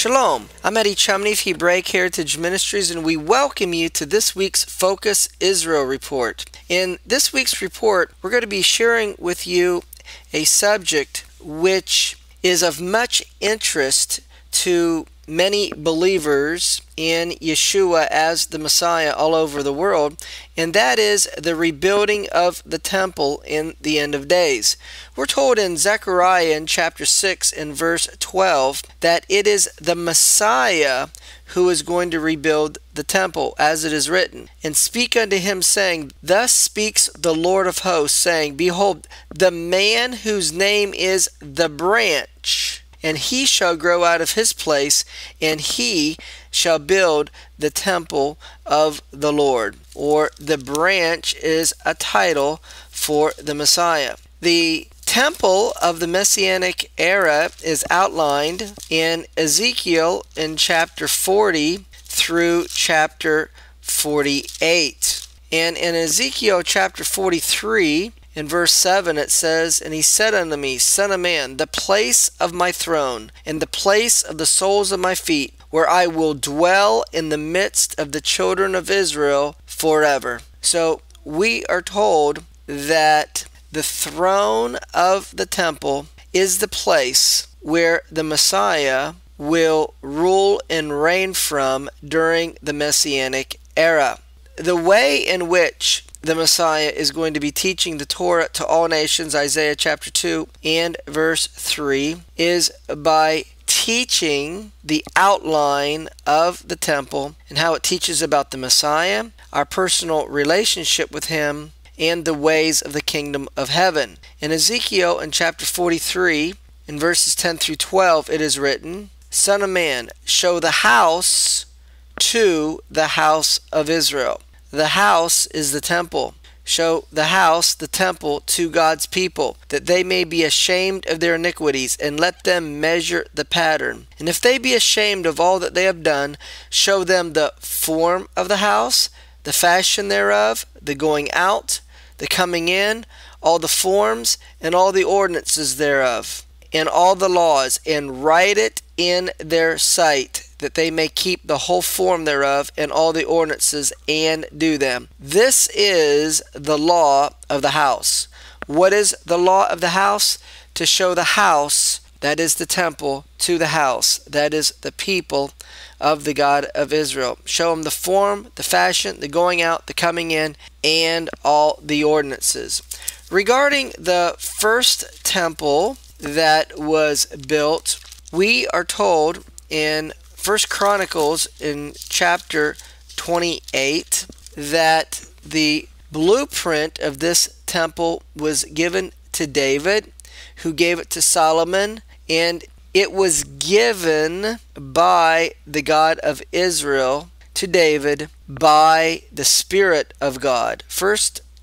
Shalom, I'm Eddie Chumney of Hebraic Heritage Ministries, and we welcome you to this week's Focus Israel Report. In this week's report, we're going to be sharing with you a subject which is of much interest to many believers in Yeshua as the Messiah all over the world, and that is the rebuilding of the temple in the end of days. We're told in Zechariah in chapter 6 and verse 12 that it is the Messiah who is going to rebuild the temple, as it is written. And speak unto him, saying, Thus speaks the Lord of hosts, saying, Behold, the man whose name is the branch, and he shall grow out of his place, and he shall build the temple of the Lord. Or the branch is a title for the Messiah. The temple of the Messianic era is outlined in Ezekiel in chapter 40 through chapter 48. And in Ezekiel chapter 43, in verse 7 it says, And he said unto me, Son of man, the place of my throne, and the place of the soles of my feet, where I will dwell in the midst of the children of Israel forever. So we are told that the throne of the temple is the place where the Messiah will rule and reign from during the Messianic era. The way in which the Messiah is going to be teaching the Torah to all nations, Isaiah chapter 2 and verse 3, is by teaching the outline of the temple and how it teaches about the Messiah, our personal relationship with him, and the ways of the kingdom of heaven. In Ezekiel in chapter 43, in verses 10 through 12, it is written, Son of man, show the house to the house of Israel. The house is the temple. Show the house, the temple, to God's people, that they may be ashamed of their iniquities, and let them measure the pattern. And if they be ashamed of all that they have done, show them the form of the house, the fashion thereof, the going out, the coming in, all the forms, and all the ordinances thereof, and all the laws, and write it in their sight, that they may keep the whole form thereof, and all the ordinances, and do them. This is the law of the house. What is the law of the house? To show the house, that is the temple, to the house, that is the people of the God of Israel. Show them the form, the fashion, the going out, the coming in, and all the ordinances. Regarding the first temple that was built, we are told in 1 Chronicles in chapter 28 that the blueprint of this temple was given to David, who gave it to Solomon, and it was given by the God of Israel to David by the Spirit of God. 1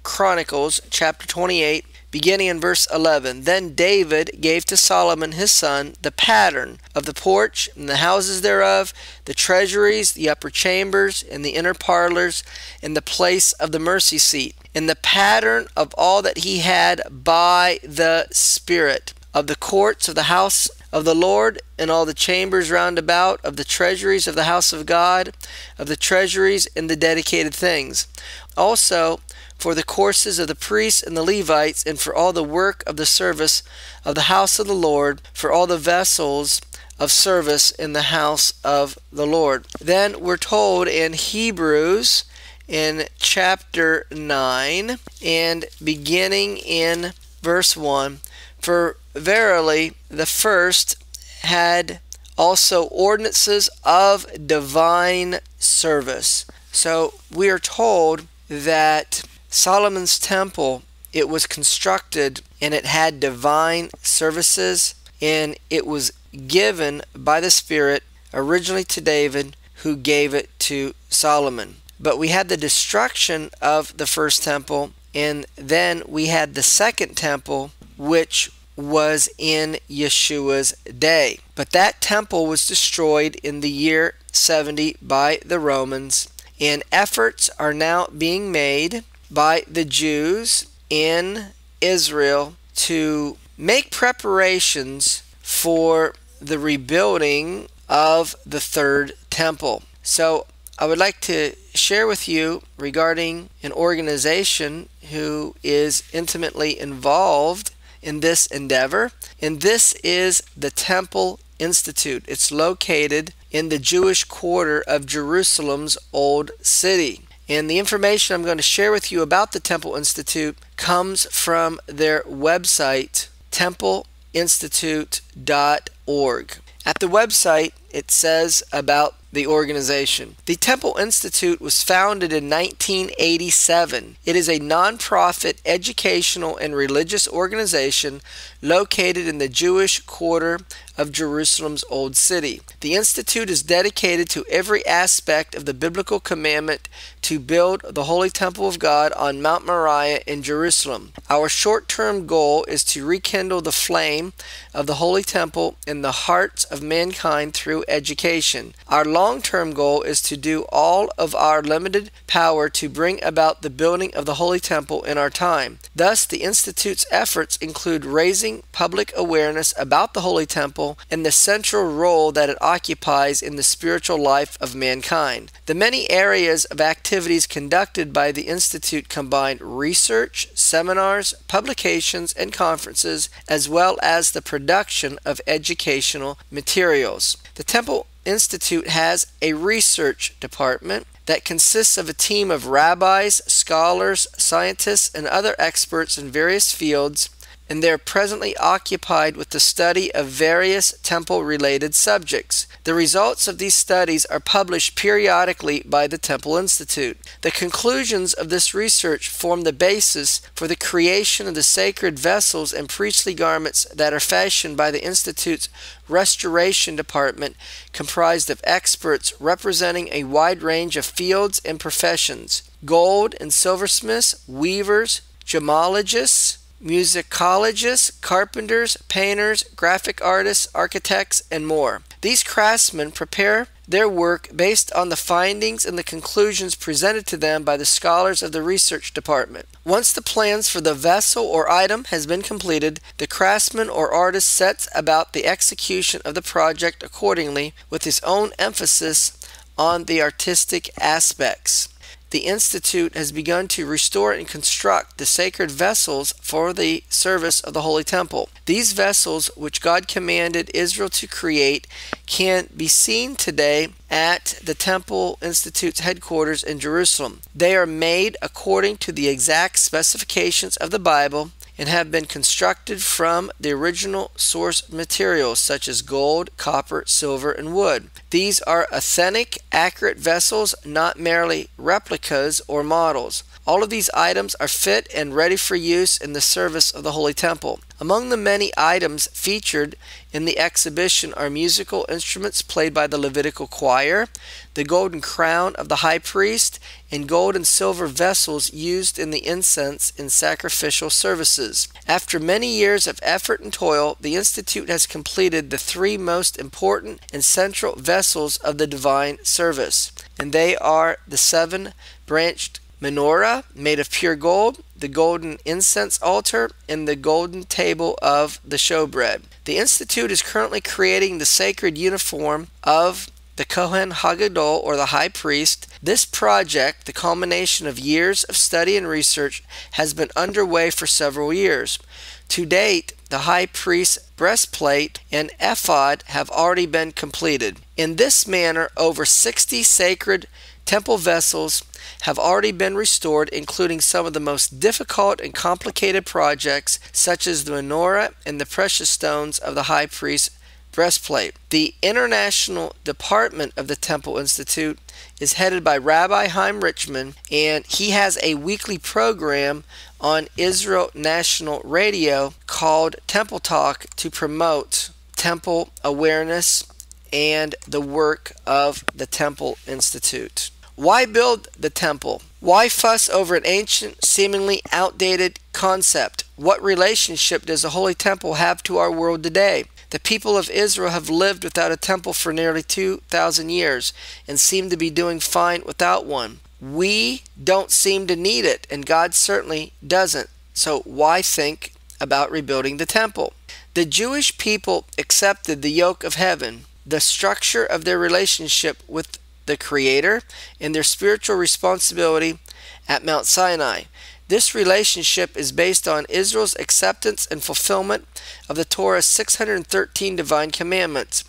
Chronicles chapter 28, beginning in verse 11. Then David gave to Solomon his son the pattern of the porch and the houses thereof, the treasuries, the upper chambers, and the inner parlors, and the place of the mercy seat, and the pattern of all that he had by the Spirit, of the courts of the house of the Lord, and all the chambers round about, of the treasuries of the house of God, of the treasuries and the dedicated things. Also for the courses of the priests and the Levites, and for all the work of the service of the house of the Lord, for all the vessels of service in the house of the Lord. Then we're told in Hebrews in chapter 9 and beginning in verse 1, For verily the first had also ordinances of divine service. So we are told that Solomon's temple, it was constructed and it had divine services, and it was given by the Spirit originally to David, who gave it to Solomon. But we had the destruction of the first temple, and then we had the second temple, which was in Yeshua's day. But that temple was destroyed in the year 70 by the Romans, and efforts are now being made by the Jews in Israel to make preparations for the rebuilding of the third temple. So I would like to share with you regarding an organization who is intimately involved in this endeavor, and this is the Temple Institute. It's located in the Jewish quarter of Jerusalem's Old City. And the information I'm going to share with you about the Temple Institute comes from their website, templeinstitute.org. At the website, it says about the organization. The Temple Institute was founded in 1987. It is a nonprofit educational and religious organization located in the Jewish quarter of Jerusalem's Old City. The Institute is dedicated to every aspect of the biblical commandment to build the Holy Temple of God on Mount Moriah in Jerusalem. Our short-term goal is to rekindle the flame of the Holy Temple in the hearts of mankind through education. Our long-term goal is to do all of our limited power to bring about the building of the Holy Temple in our time. Thus, the Institute's efforts include raising public awareness about the Holy Temple and the central role that it occupies in the spiritual life of mankind. The many areas of activities conducted by the Institute combine research, seminars, publications, and conferences, as well as the production of educational materials. The Temple Institute has a research department that consists of a team of rabbis, scholars, scientists, and other experts in various fields, and they are presently occupied with the study of various temple-related subjects. The results of these studies are published periodically by the Temple Institute. The conclusions of this research form the basis for the creation of the sacred vessels and priestly garments that are fashioned by the Institute's Restoration Department, comprised of experts representing a wide range of fields and professions: gold and silversmiths, weavers, gemologists, musicologists, carpenters, painters, graphic artists, architects, and more. These craftsmen prepare their work based on the findings and the conclusions presented to them by the scholars of the research department. Once the plans for the vessel or item has been completed, the craftsman or artist sets about the execution of the project accordingly, with his own emphasis on the artistic aspects. The Institute has begun to restore and construct the sacred vessels for the service of the Holy Temple. These vessels, which God commanded Israel to create, can be seen today at the Temple Institute's headquarters in Jerusalem. They are made according to the exact specifications of the Bible and have been constructed from the original source materials such as gold, copper, silver, and wood. These are authentic, accurate vessels, not merely replicas or models. All of these items are fit and ready for use in the service of the Holy Temple. Among the many items featured in the exhibition are musical instruments played by the Levitical choir, the golden crown of the high priest, and gold and silver vessels used in the incense in sacrificial services. After many years of effort and toil, the Institute has completed the three most important and central vessels of the divine service, and they are the seven-branched menorah made of pure gold, the golden incense altar, and the golden table of the showbread. The Institute is currently creating the sacred uniform of the Kohen Hagadol, or the high priest. This project, the culmination of years of study and research, has been underway for several years. To date, the high priest's breastplate and ephod have already been completed. In this manner, over 60 sacred temple vessels have already been restored, including some of the most difficult and complicated projects, such as the menorah and the precious stones of the high priest's breastplate. The international department of the Temple Institute is headed by Rabbi Chaim Richman, and he has a weekly program on Israel National Radio called Temple Talk to promote temple awareness and the work of the Temple Institute. Why build the temple? Why fuss over an ancient, seemingly outdated concept? What relationship does the Holy Temple have to our world today? The people of Israel have lived without a temple for nearly 2,000 years and seem to be doing fine without one. We don't seem to need it, and God certainly doesn't. So why think about rebuilding the temple? The Jewish people accepted the yoke of heaven, the structure of their relationship with the Creator and their spiritual responsibility at Mount Sinai. This relationship is based on Israel's acceptance and fulfillment of the Torah's 613 divine commandments.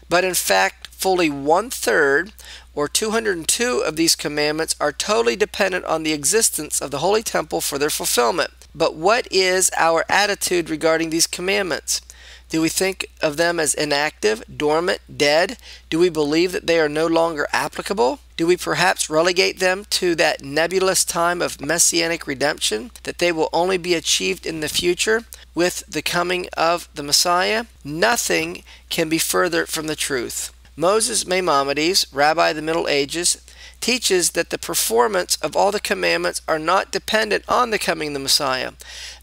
But in fact, fully one-third, or 202 of these commandments, are totally dependent on the existence of the Holy Temple for their fulfillment. But what is our attitude regarding these commandments? Do we think of them as inactive, dormant, dead? Do we believe that they are no longer applicable? Do we perhaps relegate them to that nebulous time of messianic redemption, that they will only be achieved in the future with the coming of the Messiah? Nothing can be further from the truth. Moses Maimonides, Rabbi of the Middle Ages, teaches that the performance of all the commandments are not dependent on the coming of the Messiah.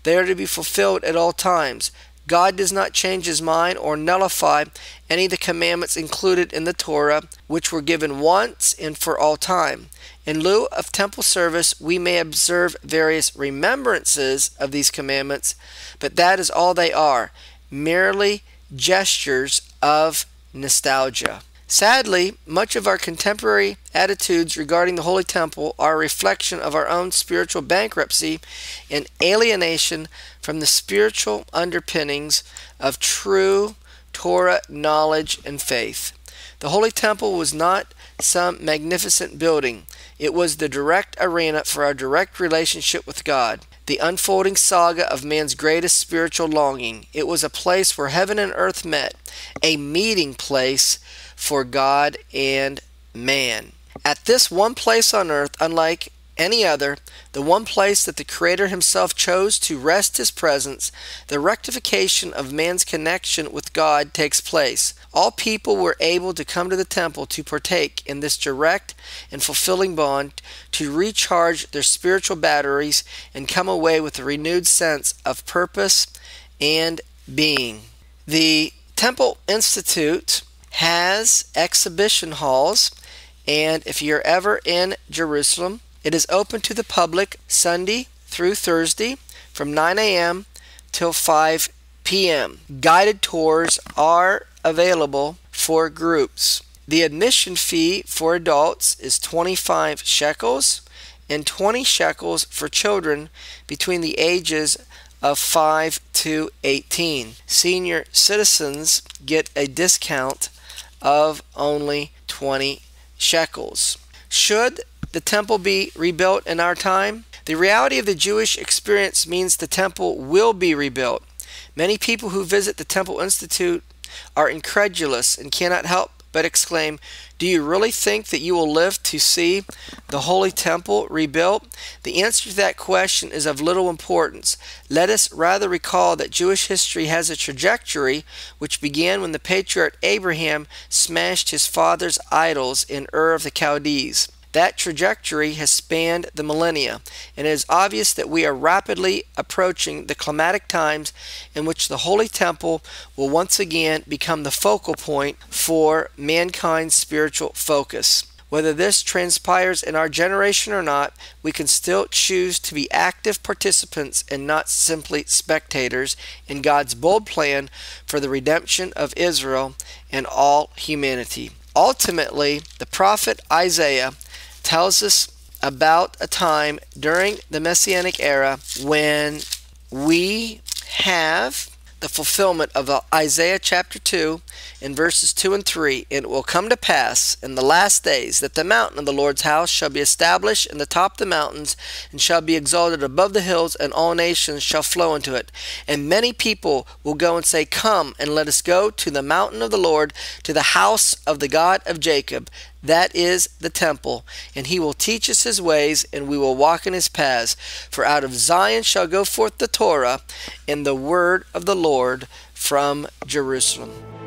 They are to be fulfilled at all times. God does not change his mind or nullify any of the commandments included in the Torah, which were given once and for all time. In lieu of temple service, we may observe various remembrances of these commandments, but that is all they are, merely gestures of nostalgia. Sadly, much of our contemporary attitudes regarding the Holy Temple are a reflection of our own spiritual bankruptcy and alienation from the spiritual underpinnings of true Torah knowledge and faith. The Holy Temple was not some magnificent building. It was the direct arena for our direct relationship with God, the unfolding saga of man's greatest spiritual longing. It was a place where heaven and earth met, a meeting place for God and man. At this one place on earth, unlike any other, the one place that the Creator himself chose to rest his presence, the rectification of man's connection with God takes place. All people were able to come to the temple to partake in this direct and fulfilling bond, to recharge their spiritual batteries and come away with a renewed sense of purpose and being. The Temple Institute has exhibition halls, and if you're ever in Jerusalem, it is open to the public Sunday through Thursday from 9 a.m. till 5 p.m. Guided tours are available for groups. The admission fee for adults is 25 shekels and 20 shekels for children between the ages of 5 to 18. Senior citizens get a discount of only 20 shekels. Should the temple be rebuilt in our time? The reality of the Jewish experience means the temple will be rebuilt. Many people who visit the Temple Institute are incredulous and cannot help but exclaim, "Do you really think that you will live to see the Holy Temple rebuilt?" The answer to that question is of little importance. Let us rather recall that Jewish history has a trajectory which began when the patriarch Abraham smashed his father's idols in Ur of the Chaldees. That trajectory has spanned the millennia, and it is obvious that we are rapidly approaching the climatic times in which the Holy Temple will once again become the focal point for mankind's spiritual focus. Whether this transpires in our generation or not, we can still choose to be active participants and not simply spectators in God's bold plan for the redemption of Israel and all humanity. Ultimately, the prophet Isaiah tells us about a time during the Messianic era when we have the fulfillment of Isaiah chapter 2 in verses 2 and 3. "And it will come to pass in the last days that the mountain of the Lord's house shall be established in the top of the mountains, and shall be exalted above the hills, and all nations shall flow into it. And many people will go and say, Come, and let us go to the mountain of the Lord, to the house of the God of Jacob, that is the temple. And he will teach us his ways, and we will walk in his paths. For out of Zion shall go forth the Torah, and the word of the Lord from Jerusalem."